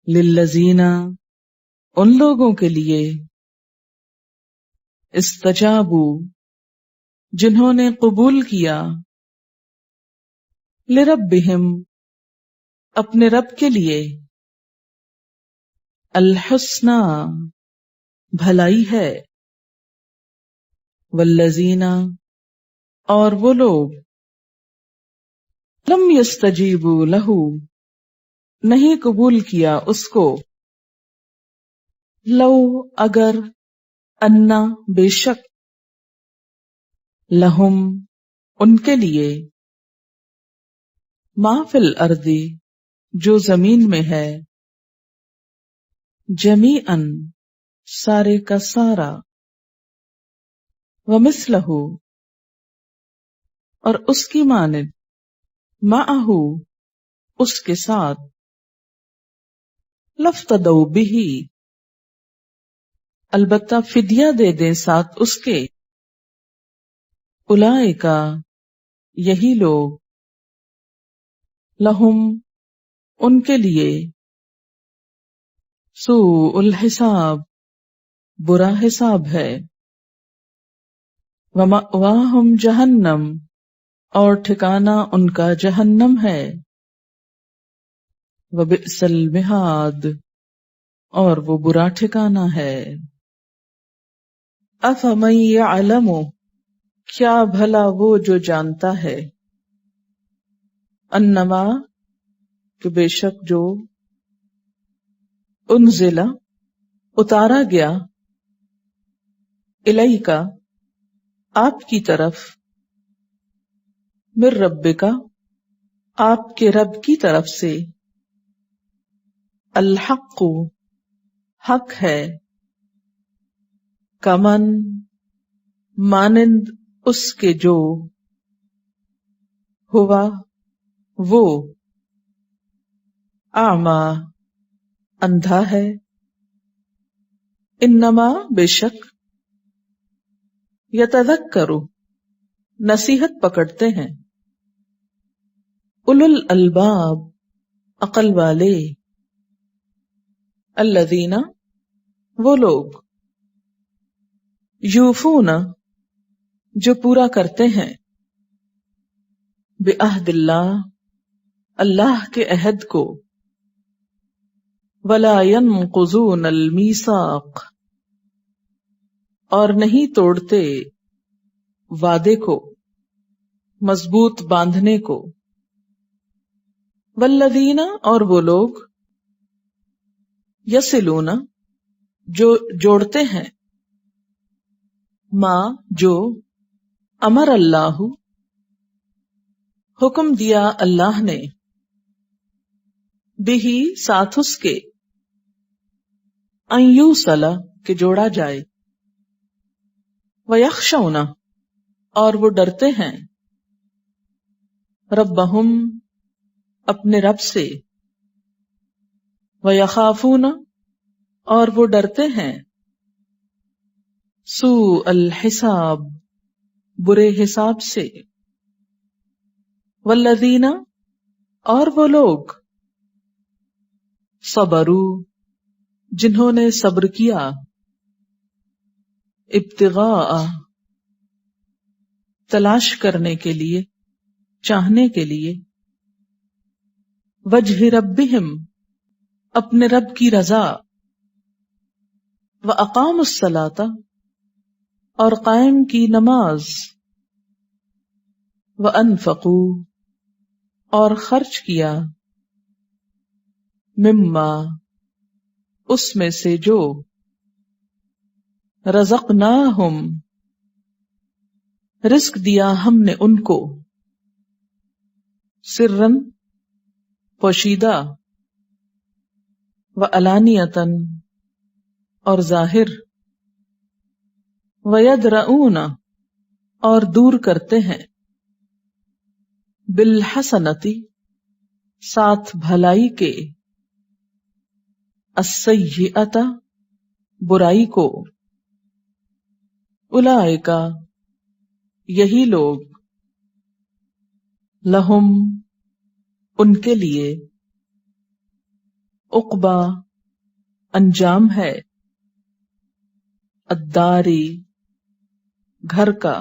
للذین ان لوگوں کے لیے استجابوا جنہوں نے قبول کیا لربہم اپنے رب کے لیے الحسنی بھلائی ہے والذین اور وہ لوگ لم یستجیبوا لہ نہیں قبول کیا اس کو لو اگر انا بے شک لہم ان کے لیے ما فی الارض جو زمین میں ہے جمیعا سارے کا سارا ومثلہ اور اس کی مانند معہ اس کے ساتھ لفتدوا بہ البتہ فدیہ دے دیں ساتھ اس کے اولئک یہی لوگ لہم ان کے لیے سوء الحساب برا حساب ہے ومأواہم جہنم اور ٹھکانہ ان کا جہنم ہے وبئس المہاد اور وہ برا ٹھکانہ ہے افمن یعلم کیا بھلا وہ جو جانتا ہے انما کہ بے شک جو انزل اتارا گیا الیک آپ کی طرف من ربک آپ کے رب کی طرف سے الحق حق ہے کمن مانند اس کے جو ہوا وہ اعمیٰ اندھا ہے انما بے شک یتذکر نصیحت پکڑتے ہیں اولو الالباب عقل والے الذین وہ لوگ یوفون جو پورا کرتے ہیں بعہد اللہ اللہ کے عہد کو ولا ينقضون المیثاق اور نہیں توڑتے وعدے کو مضبوط باندھنے کو والذین اور وہ لوگ یصلون جو جوڑتے ہیں ما جو امر اللہ حکم دیا اللہ نے بہی ساتھ اس کے ان یوصل کہ جوڑا جائے ویخشون اور وہ ڈرتے ہیں ربہم اپنے رب سے ویخافون اور وہ ڈرتے ہیں سوء الحساب برے حساب سے والذین اور وہ لوگ صبروا جنہوں نے صبر کیا ابتغاء تلاش کرنے کے لیے چاہنے کے لیے وجہ ربہم اپنے رب کی رضا واقاموا الصلاۃ اور قائم کی نماز وانفقوا اور خرچ کیا مما اس میں سے جو رزقناہم رزق دیا ہم نے ان کو سرًا پوشیدہ وعلانیۃً اور ظاہر ویدرؤون اور دور کرتے ہیں بالحسنتی ساتھ بھلائی کے السیئۃ برائی کو اولئک یہی لوگ لہم ان کے لیے عقبہ انجام ہے، الداری گھر کا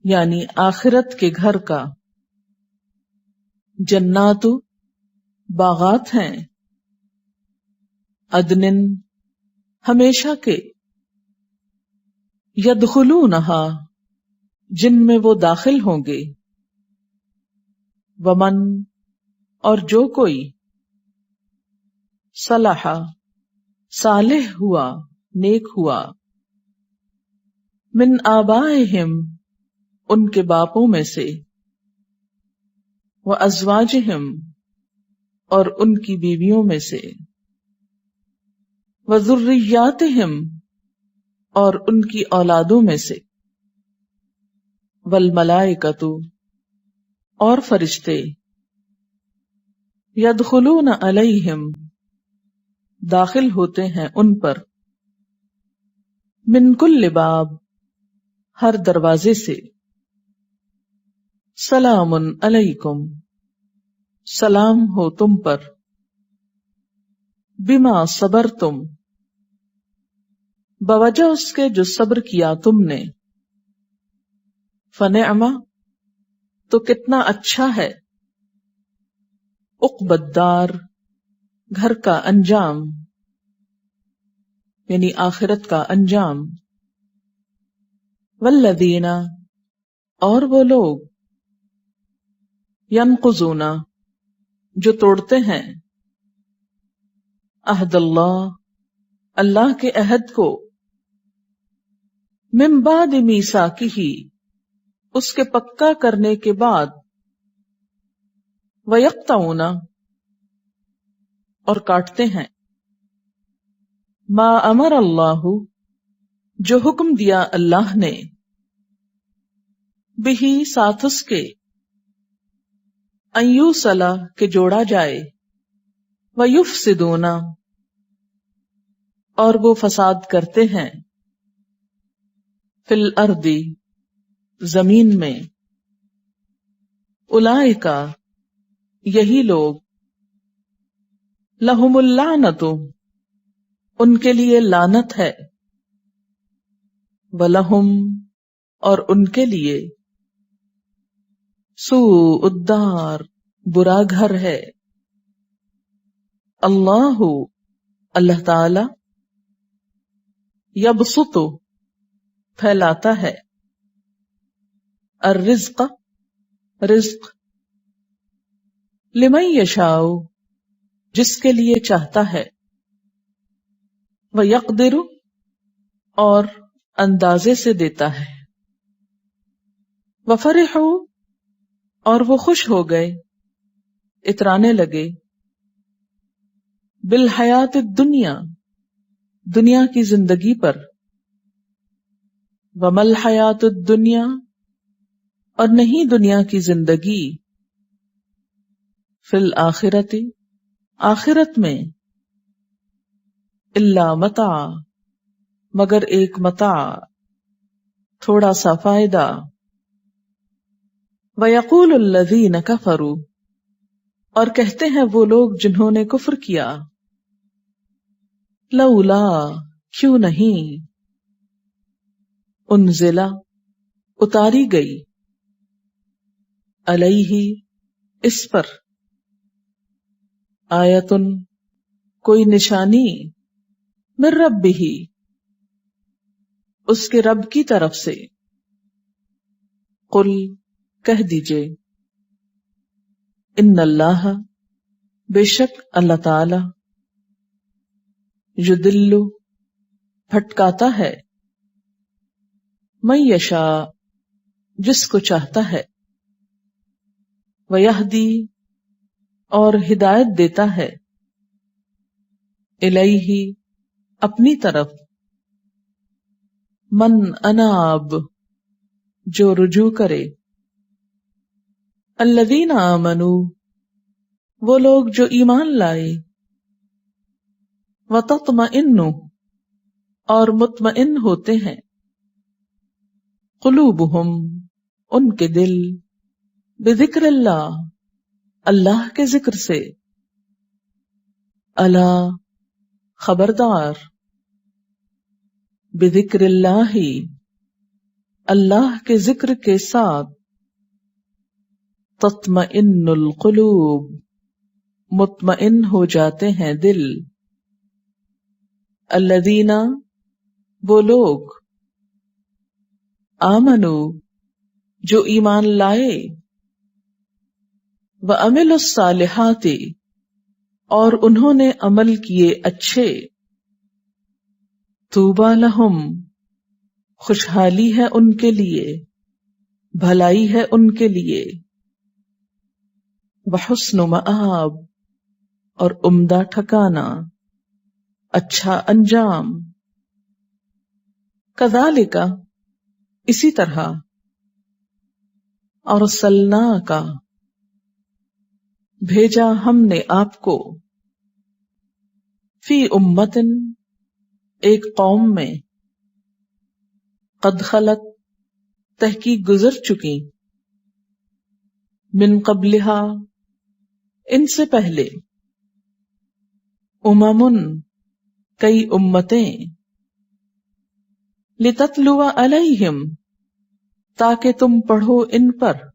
یعنی آخرت کے گھر کا، جنات باغات ہیں، عدن ہمیشہ کے، یدخلونہا جن میں وہ داخل ہوں گے، ومن اور جو کوئی، صلح صالح ہوا نیک ہوا، من آبائہم ان کے باپوں میں سے، وازواجہم اور ان کی بیویوں میں سے، وذریاتہم اور ان کی اولادوں میں سے، والملائکۃ اور فرشتے، یدخلون علیہم داخل ہوتے ہیں ان پر، من کل باب ہر دروازے سے، سلام علیکم سلام ہو تم پر، بما صبرتم بوجہ اس کے جو صبر کیا تم نے، فنعم تو کتنا اچھا ہے، عقبی الدار گھر کا انجام یعنی آخرت کا انجام، والذین اور وہ لوگ، ینقضون جو توڑتے ہیں، عہد اللہ اللہ کے عہد کو، من بعد میثاقہ اس کے پکا کرنے کے بعد، ویقطعون اور کاٹتے ہیں، ما امر اللہ جو حکم دیا اللہ نے، بہی ساتھ اس کے، ان یوصل کہ جوڑا جائے، ویفسدون اور وہ فساد کرتے ہیں، فی الارض زمین میں، اولئک یہی لوگ، لہم اللعنۃ ان کے لیے لعنت ہے، ولہم اور ان کے لیے، سوء الدار برا گھر ہے، اللہ اللہ تعالی، یبسط پھیلاتا ہے، الرزق رزق، لمن یشاء جس کے لیے چاہتا ہے، ویقدر اور اندازے سے دیتا ہے، وفرحوا اور وہ خوش ہو گئے اترانے لگے، بالحیات الدنیا دنیا کی زندگی پر، وما الحیات الدنیا اور نہیں دنیا کی زندگی، فی الآخرۃ آخرت میں، الا متاع مگر ایک متاع تھوڑا سا فائدہ، وَيَقُولُ الَّذِينَ كَفَرُوا اور کہتے ہیں وہ لوگ جنہوں نے کفر کیا، لولا کیوں نہیں، انزل اتاری گئی، علیہ اس پر، آیتن کوئی نشانی، من ربہ اس کے رب کی طرف سے، قل کہہ دیجئے، ان اللہ بے شک اللہ تعالی، یضل بھٹکاتا ہے، من یشاء جس کو چاہتا ہے، ویہدی اور ہدایت دیتا ہے، الیہ اپنی طرف، من اناب جو رجوع کرے، الذین آمنوا وہ لوگ جو ایمان لائے، وتطمئن اور مطمئن ہوتے ہیں، قلوبہم ان کے دل، بذکر اللہ اللہ کے ذکر سے، الا خبردار، بذکر اللہ اللہ کے ذکر کے ساتھ، تطمئن القلوب مطمئن ہو جاتے ہیں دل، الذین وہ لوگ، آمنو جو ایمان لائے، وعملوا الصالحات اور انہوں نے عمل کیے اچھے، طوبی لہم خوشحالی ہے ان کے لیے، بھلائی ہے ان کے لیے، وحسن مآب اور عمدہ ٹھکانہ، اچھا انجام، کذالک اسی طرح، ارسلناک بھیجا ہم نے آپ کو، فی امتن ایک قوم میں، قد خلت تحقیق گزر چکی، من قبلہا ان سے پہلے، اممن کئی امتیں، لتتلو علیہم تاکہ تم پڑھو ان پر،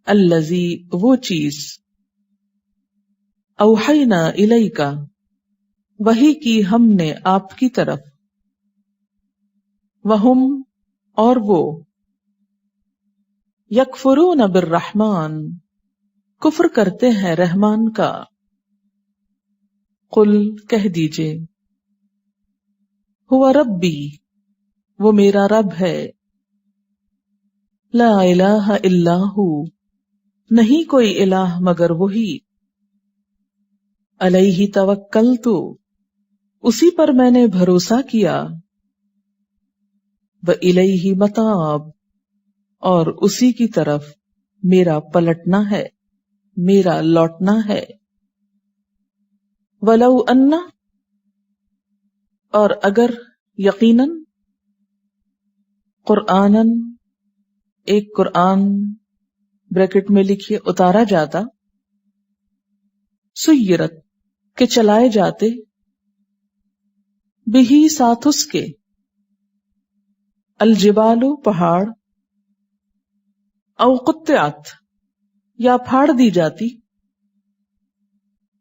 الذی وہ چیز، اوحینا الیک وحی کی ہم نے آپ کی طرف، وہم اور وہ، یکفرون بالرحمن کفر کرتے ہیں رحمان کا، قل کہہ دیجئے، ہوا ربی وہ میرا رب ہے، لا الہ الا ہو نہیں کوئی الہ مگر وہی، علیہ توکلت اسی پر میں نے بھروسہ کیا، وإلیہ متاب اور اسی کی طرف میرا پلٹنا ہے، میرا لوٹنا ہے، ولو ان اور اگر یقیناً، قرآناً ایک قرآن بریکٹ میں لکھیے اتارا جاتا، سیرت کہ چلائے جاتے، بہی ساتھ اس کے، الجبال پہاڑ، او قطعت یا پھاڑ دی جاتی،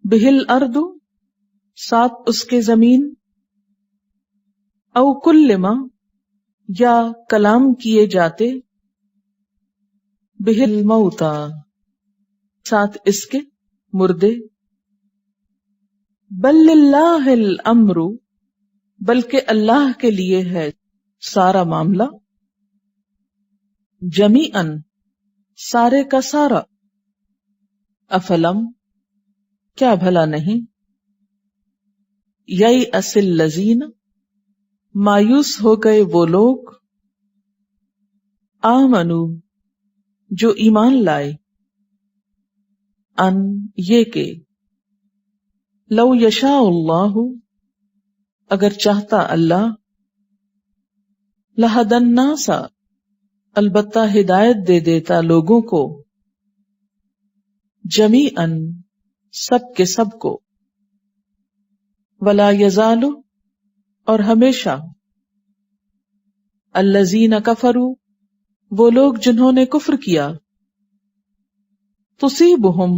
بہل ارض ساتھ اس کے زمین، او کلما یا کلام کیے جاتے، بہل موتا ساتھ اس کے مردے، بل للہ الامر بلکہ اللہ کے لیے ہے سارا معاملہ، جمیعاً سارے کا سارا، افلم کیا بھلا نہیں، یئس الذین مایوس ہو گئے وہ لوگ، آمنو جو ایمان لائے، ان یہ کہ، لو یشاء اللہ اگر چاہتا اللہ، لہدی الناس البتہ ہدایت دے دیتا لوگوں کو، جمیعاً سب کے سب کو، ولا یزال اور ہمیشہ، الذین کفروا وہ لوگ جنہوں نے کفر کیا، تصیبہم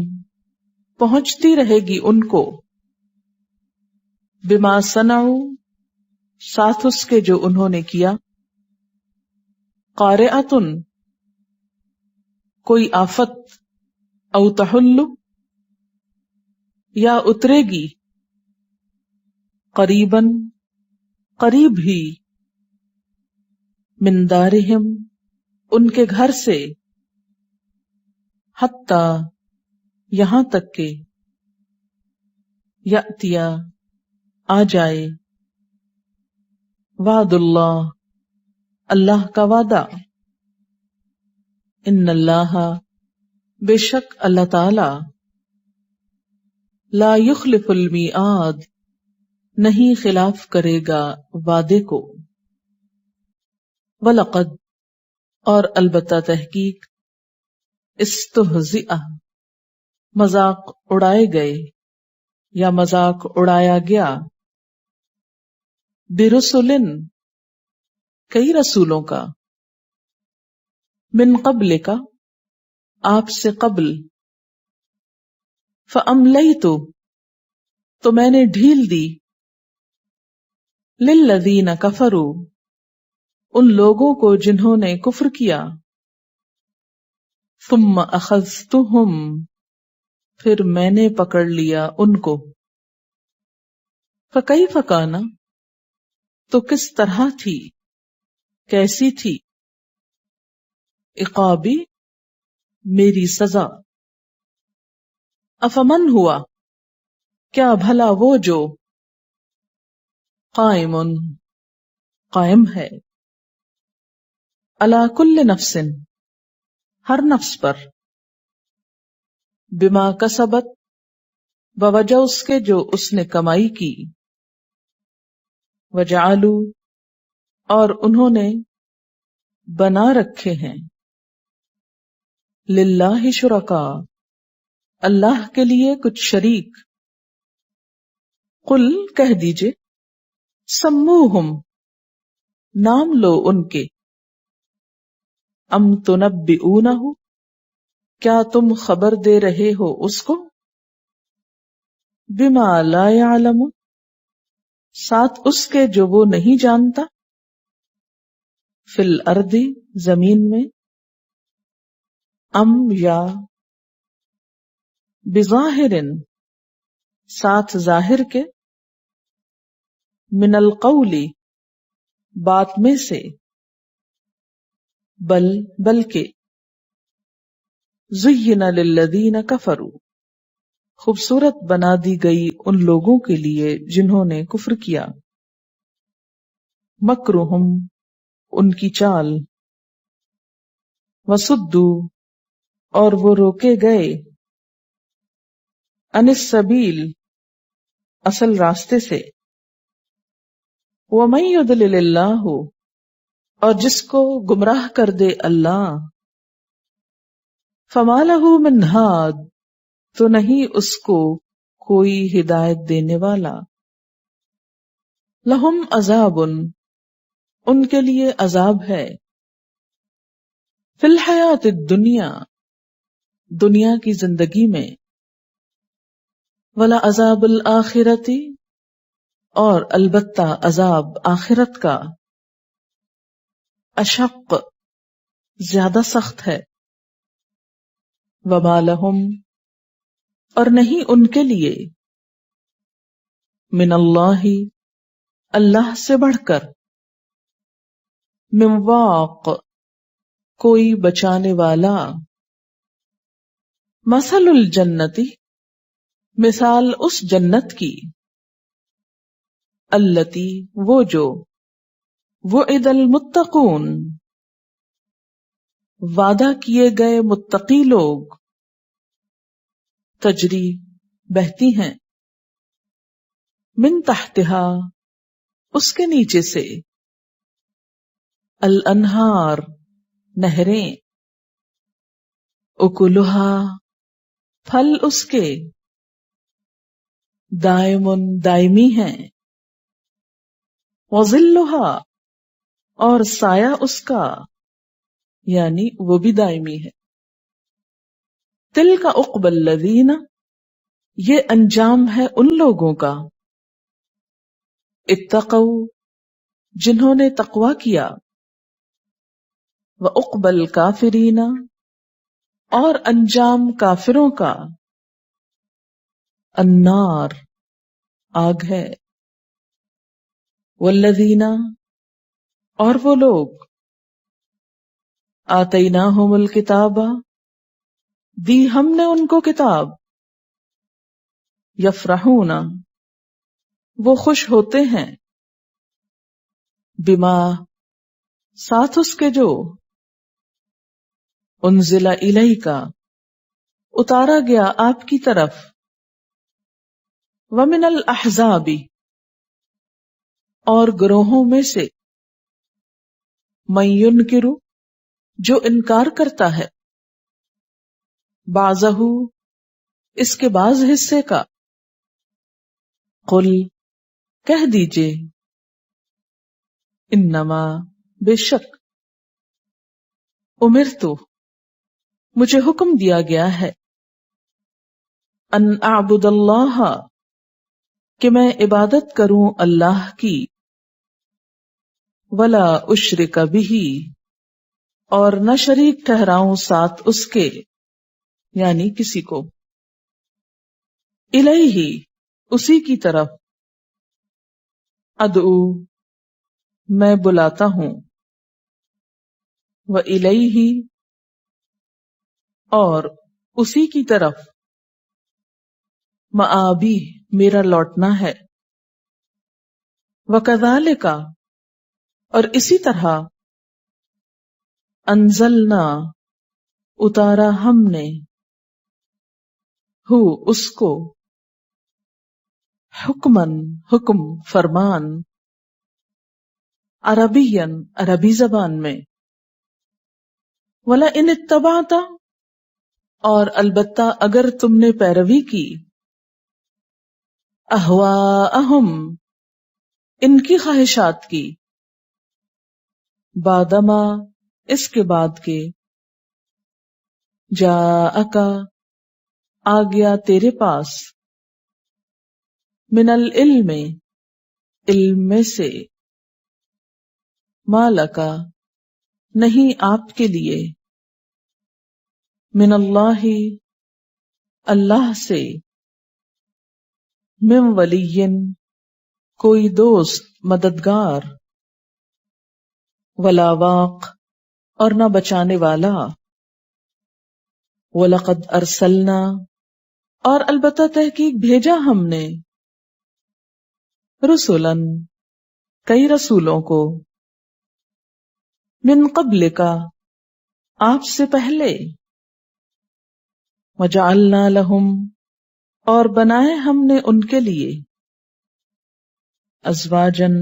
پہنچتی رہے گی ان کو، بما صنعوا ساتھ اس کے جو انہوں نے کیا، قارعۃ کوئی آفت، او تحل یا اترے گی، قریباً قریب ہی، من دارہم ان کے گھر سے، حتی یہاں تک کہ، یأتیا آ جائے، وعد اللہ اللہ کا وعدہ، ان اللہ بے شک اللہ تعالی، لا یخلف المیعاد نہیں خلاف کرے گا وعدے کو، وَلَقَدْ اور البتہ تحقیق، استہزئ مذاق اڑائے گئے، یا مذاق اڑایا گیا، برسلن کئی رسولوں کا، من قبل کا آپ سے قبل، فَأَمْلَيْتُ تو میں نے ڈھیل دی، لِلَّذِينَ كَفَرُوا ان لوگوں کو جنہوں نے کفر کیا، ثُمَّ أَخَذْتُهُمْ پھر میں نے پکڑ لیا ان کو، فَكَيْفَ كَانَ تو کس طرح تھی، کیسی تھی، عقابی میری سزا، افمن ہوا کیا بھلا وہ جو، قائم قائم ہے، علی کل نفس ہر نفس پر، بما کسبت بوجہ اس کے جو اس نے کمائی کی، وجعلوا اور انہوں نے بنا رکھے ہیں، للہ شرکاء اللہ کے لیے کچھ شریک، قل کہہ دیجئے، سموہم نام لو ان کے، ام تنبئونہ کیا تم خبر دے رہے ہو اس کو، بما لا یعلم ساتھ اس کے جو وہ نہیں جانتا، فی الارض زمین میں، ام یا بظاہر ساتھ ظاہر کے، من القول بات میں سے، بلکہ زین للذین کفروا خوبصورت بنا دی گئی ان لوگوں کے لیے جنہوں نے کفر کیا، مکرہم ان کی چال، وصدوا اور وہ روکے گئے، عن السبیل اصل راستے سے، ومن یضلل اللہ اور جس کو گمراہ کر دے اللہ، فما لہ من ہاد تو نہیں اس کو کوئی ہدایت دینے والا، لہم عذاب ان کے لیے عذاب ہے، فی الحیات الدنیا دنیا کی زندگی میں، ولعذاب الآخرۃ اور البتہ عذاب آخرت کا، اشق زیادہ سخت ہے، وما لہم اور نہیں ان کے لیے، من اللہ اللہ سے بڑھ کر، من واق کوئی بچانے والا، مثل الجنتی مثال اس جنت کی، التی وہ جو، وعد المتقون وعدہ کیے گئے متقی لوگ، تجری بہتی ہیں، من تحتہا اس کے نیچے سے، الانہار نہریں، اکلہا پھل اس کے، دائم دائمی ہیں، وظلہا اور سایہ اس کا یعنی وہ بھی دائمی ہے، تلک عقبی الذین یہ انجام ہے ان لوگوں کا، اتقوا جنہوں نے تقوی کیا، وعقبی الکافرین اور انجام کافروں کا، النار آگ ہے، والذین اور وہ لوگ، آتیناہم الکتاب دی ہم نے ان کو کتاب، یفرحون وہ خوش ہوتے ہیں، بما ساتھ اس کے جو، انزل الیک اتارا گیا آپ کی طرف، ومن الاحزاب اور گروہوں میں سے، من ینکر جو انکار کرتا ہے، بعضہ اس کے بعض حصے کا، قل کہہ دیجئے، انما بے شک، امرتو مجھے حکم دیا گیا ہے، ان اعبد اللہ کہ میں عبادت کروں اللہ کی، ولا اشرک بہ اور نہ شریک ٹھہراؤں ساتھ اس کے، یعنی کسی کو، الیہ اسی کی طرف، ادعو میں بلاتا ہوں، وإلیہ اور اسی کی طرف، مآبی میرا لوٹنا ہے، وکذالک اور اسی طرح، انزلنا اتارا ہم نے، ہو اس کو، حکمن حکم فرمان، عربین عربی زبان میں، وَلَئِنِ اتَّبَعْتَ اور البتہ اگر تم نے پیروی کی، اہواءہم ان کی خواہشات کی، بعدما اس کے بعد کے، جاءک آ گیا تیرے پاس، من العلم علم میں سے، ما لکا نہیں آپ کے لیے، من اللہ اللہ سے، من ولی کوئی دوست مددگار، ولا واق اور نہ بچانے والا، وَلَقَدْ أَرْسَلْنَا اور البتہ تحقیق بھیجا ہم نے، رسولاً کئی رسولوں کو، من قبلک آپ سے پہلے، وَجَعَلْنَا لَهُمْ اور بنائے ہم نے ان کے لیے، ازواجن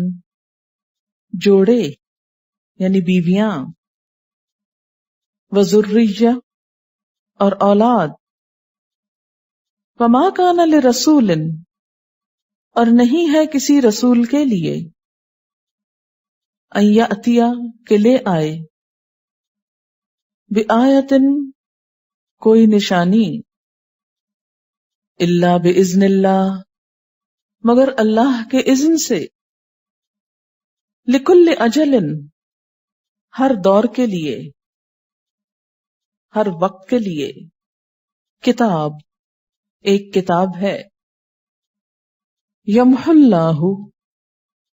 جوڑے یعنی بیویاں، وذریہ اور اولاد، وما کان لرسول اور نہیں ہے کسی رسول کے لیے، ان یأتیا کہ لے آئے، بآیۃ کوئی نشانی، الا باذن اللہ مگر اللہ کے اذن سے، لکل اجل ہر دور کے لیے، ہر وقت کے لیے، کتاب ایک کتاب ہے، یمحو اللہ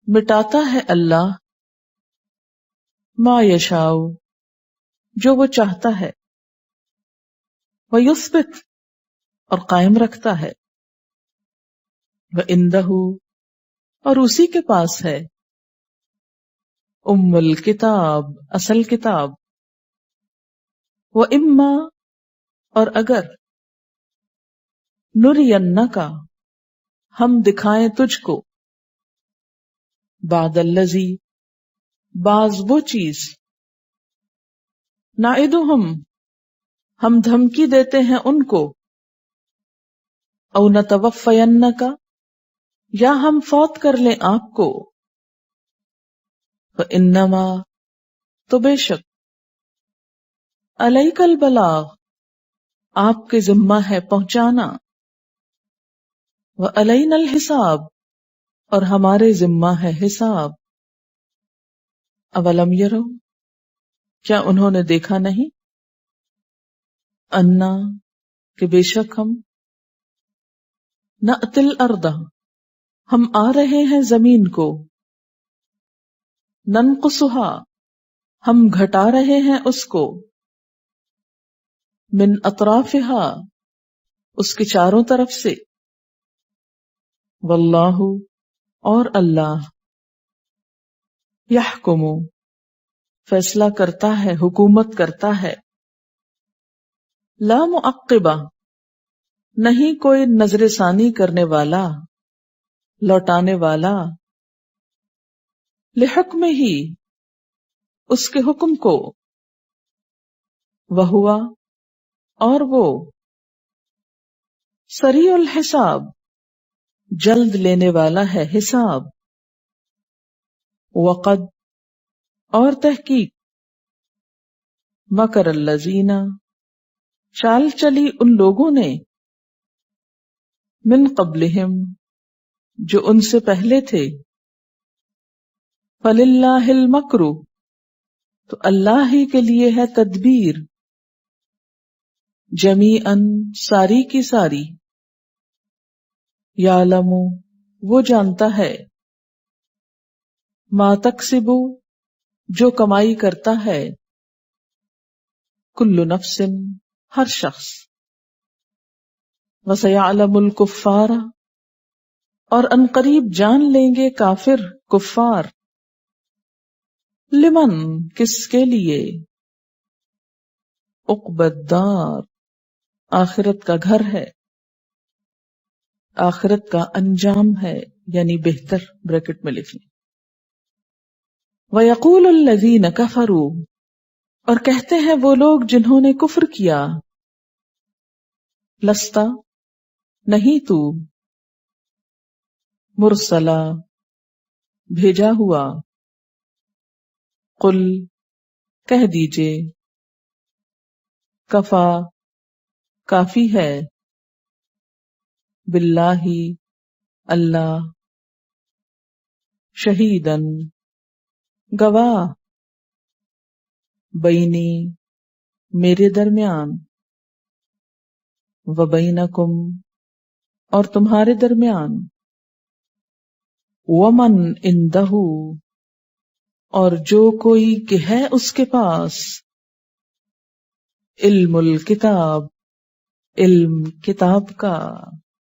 مٹاتا ہے اللہ، ما یشاء جو وہ چاہتا ہے، ویثبت اور قائم رکھتا ہے، وعندہ اور اسی کے پاس ہے، ام الکتاب اصل کتاب، واما اور اگر، نرینک ہم دکھائیں تجھ کو، بعد الذی بعض وہ چیز، نعدہم ہم دھمکی دیتے ہیں ان کو، او نتوفینک یا ہم فوت کر لیں آپ کو، فانما تو بے شک، علیک البلاغ آپ کے ذمہ ہے پہنچانا، وعلینا الحساب اور ہمارے ذمہ ہے حساب، اولم یرو کیا انہوں نے دیکھا نہیں، انا کہ بے شک ہم، نأتی الارض ہم آ رہے ہیں زمین کو، ننقصها ہم گھٹا رہے ہیں اس کو، من اطرافها اس کے چاروں طرف سے، واللہ اور اللہ، یحکم فیصلہ کرتا ہے حکومت کرتا ہے، لا معقبہ نہیں کوئی نظر ثانی کرنے والا لوٹانے والا، لحکم ہی اس کے حکم کو، وہوا اور وہ، سریع الحساب جلد لینے والا ہے حساب. وقد اور تحقیق مکر الذین چال چلی ان لوگوں نے من قبلہم جو ان سے پہلے تھے. فللہ المکر تو اللہ ہی کے لیے ہے تدبیر. جمیعاً ساری کی ساری. یعلم وہ جانتا ہے. ما تکسب جو کمائی کرتا ہے. کل نفس ہر شخص. وسیعلم الکفار اور عنقریب جان لیں گے کافر کفار. لمن کس کے لیے. عقبی الدار آخرت کا گھر ہے، آخرت کا انجام ہے، یعنی بہتر. بریکٹ میں لکھ لیں. وَيَقُولُ الَّذِينَ كَفَرُوا اور کہتے ہیں وہ لوگ جنہوں نے کفر کیا. لستا نہیں تو. مرسلا بھیجا ہوا. قل کہہ دیجئے. کفا کافی ہے. باللہ اللہ. شہیدن گواہ. بینی میرے درمیان. وبینکم اور تمہارے درمیان. ومن عندہ اور جو کوئی کہ ہے اس کے پاس. علم الکتاب علم کتاب کا.